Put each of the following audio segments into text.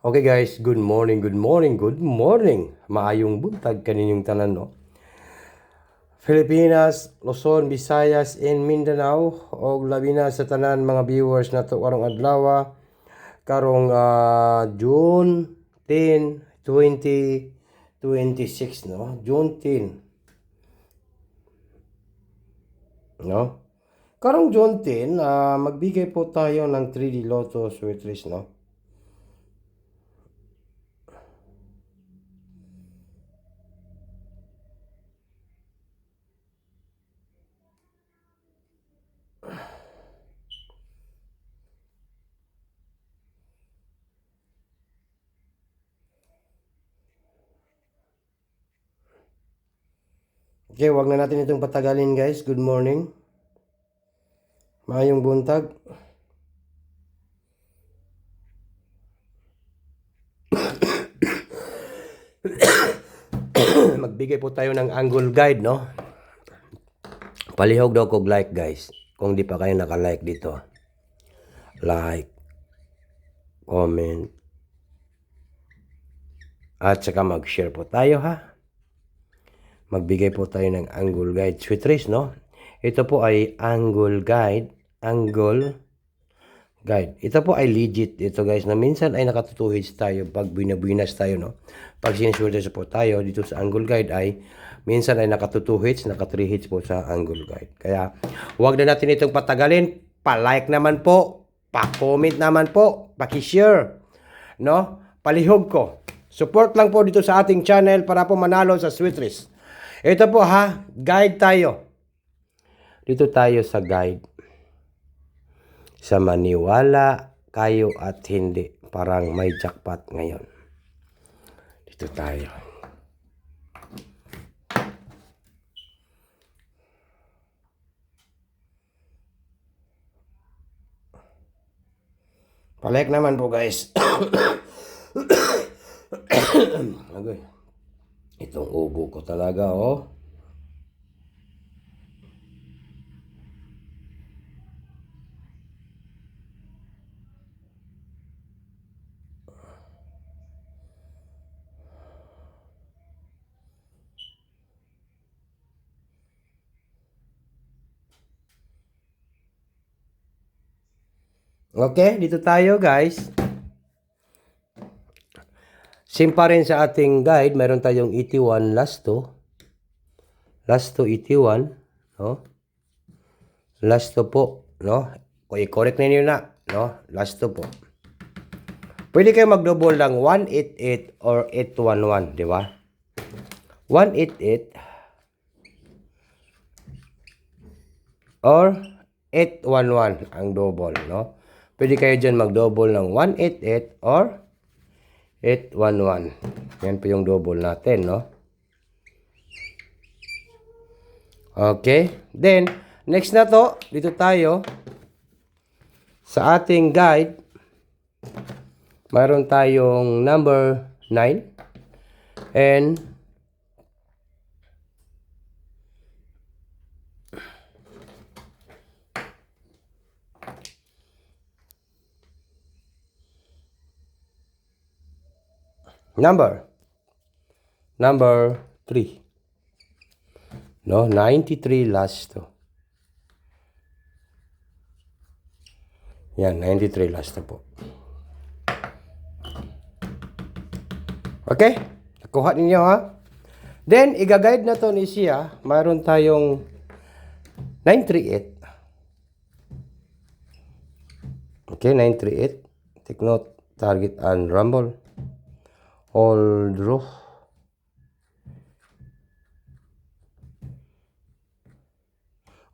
Okay guys, good morning, good morning, good morning. Maayong buntag kaninyong tanan no. Pilipinas, Luzon, Visayas, and Mindanao og labi na sa tanan mga viewers nato karong adlaw karong June 10, 2026 no. June 10 no. Karong June 10, magbigay po tayo ng 3D Lotto Sweet List no. Okay, wag na natin itong patagalin guys. Good morning. Maayong buntag. Magbigay po tayo ng angle guide, no? Palihog daw kog like, guys. Kung di pa kayo naka-like dito. Like, comment, at saka mag-share po tayo, ha? Magbigay po tayo ng angle guide. Sweet Rice, no? Ito po ay angle guide. Angle guide. Ito po ay legit. Ito, guys, na minsan ay nakatutuhid tayo pag binabinas tayo, no? Pag siniswerte po tayo dito sa angle guide ay minsan ay naka 2 hits, naka 3 hits po sa angle guide. Kaya, huwag na natin itong patagalin. Pa-like naman po. Pa-comment naman po. Pa-share. No? Palihog ko. Support lang po dito sa ating channel para po manalo sa Sweet Risk. Ito po ha. Guide tayo. Dito tayo sa guide. Sa maniwala kayo at hindi. Parang may jackpot ngayon. Dito tayo. Palike naman po guys. Okay. Itong ubo ko talaga oh. Okay, dito tayo guys. Same pa rin sa ating guide, meron tayong 81 last to. Last to 81, no? Last to po, no? I-correct na niyo na, no? Last to po. Pwede kayo mag-double ng 188 or 811, di ba? 188 or 811 ang double, no? Pwede kayo dyan mag-double ng 188 or 811. Yan po yung double natin, no? Okay. Then, next na to, dito tayo sa ating guide. Mayroon tayong number 9 and number 3. No, 93 last to. Yan, 93 last to po. Okay? Nakuha ninyo ha? Then, i-guide na to ni siya. Mayroon tayong 938. Okay, 938. Take note, target and rumble. All draw.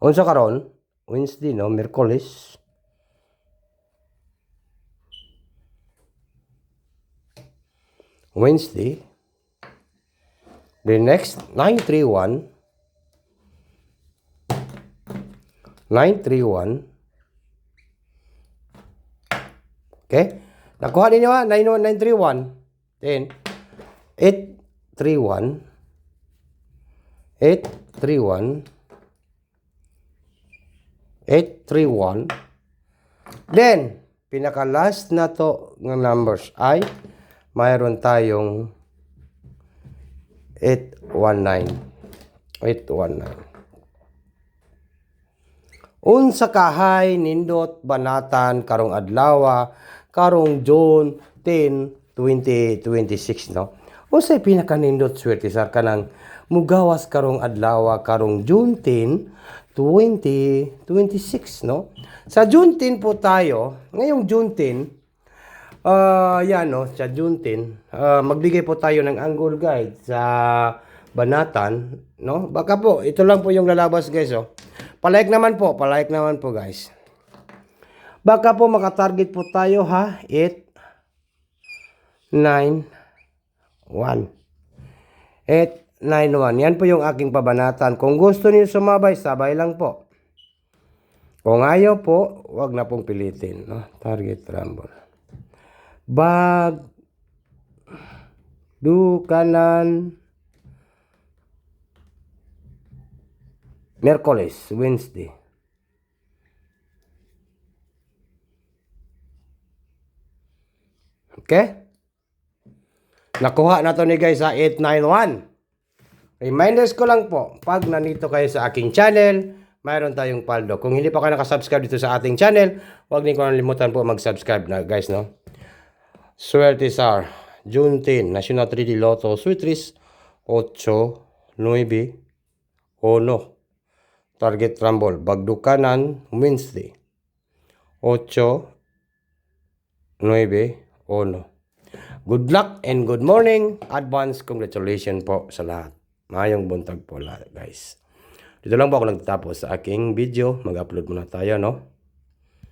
Unsa karon? Wednesday, no? Merkulis. Wednesday. The next, 931. 931. Okay? Nakuha ninyo ha? 91931. Then, 831. 831. 831. Then, pinaka-last na to ng numbers ay mayroon tayong 819. Unsa kahay nindot banatan karong adlaw karong June 10, 2026 no. Unsay pinakanindot swerte sir kanang mugawas karong adlaw karong June 10, 2026 no. Sa June 10 po tayo, ngayong June 10 yan no, sa June 10, magbigay po tayo ng angle guide sa banatan, no? Baka po, ito lang po yung lalabas guys, oh. Palike naman po guys. Baka po makatarget po tayo ha, 891. 891. Yan po yung aking pabanatan. Kung gusto niyo sumabay, sabay lang po. Kung ayaw po, wag na pong pilitin, no? Target rumble. Bag kanan Merkules, Wednesday. Okay? Nakuha na to ni guys sa 891. Reminders ko lang po, pag nandito kayo sa aking channel, mayroon tayong paldo. Kung hindi pa kayo nakasubscribe dito sa ating channel, huwag niyo kalimutan po mag-subscribe na guys, no? Swerte Sar, June 10, National 3D Lotto, Sweetris, 8, 9, 1. Target rumble, Bagdukanan, Wednesday, 8, 9, 1. Good luck and good morning. Advance congratulations po sa lahat. Mayong buntag po lahat guys. Dito lang po ako nagtatapos sa aking video. Mag-upload muna tayo, no?